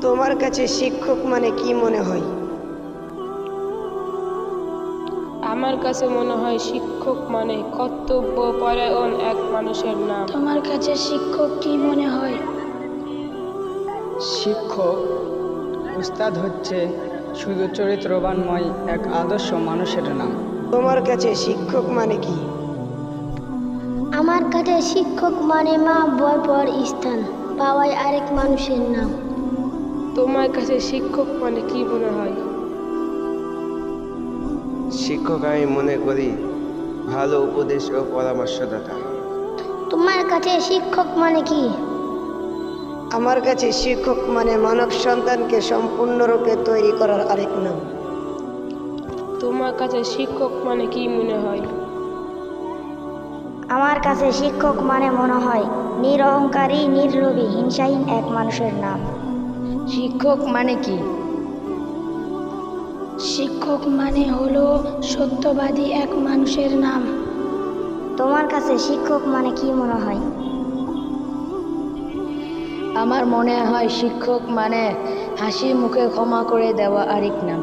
তোমার কাছে শিক্ষক মানে কি মনে হয়? আমার কাছে মনে হয় শিক্ষক মানে কর্তব্যপরায়ণ এক মানুষের নাম। তোমার কাছে শিক্ষক কি মনে হয়? শিক্ষক উস্তাদ হচ্ছে শুধু চরিত্রবানময় এক আদর্শ মানুষের নাম। তোমার কাছে শিক্ষক মানে কি? আমার কাছে শিক্ষক মানে মা বর স্থান পাওয়ায় আরেক মানুষের নাম। তোমার কাছে শিক্ষক মানে কি মনে হয়? শিক্ষক আমি মনে করি ভালো উপদেশ ও পরামর্শদাতা। তোমার কাছে শিক্ষক মানে কি? আমার কাছে শিক্ষক মানে মানব সন্তানকে সম্পূর্ণরূপে তৈরি করার আরেক নাম। তোমার কাছে শিক্ষক মানে কি মনে হয়? আমার কাছে শিক্ষক মানে মনে হয় নিরহংকারী নির্লোভী হিংসাহীন এক মানুষের নাম। শিক্ষক মানে কি? শিক্ষক মানে হলো সত্যবাদী এক মানুষের নাম। তোমার কাছে শিক্ষক মানে কি মনে হয়? আমার মনে হয় শিক্ষক মানে হাসি মুখে ক্ষমা করে দেওয়া আরেক নাম।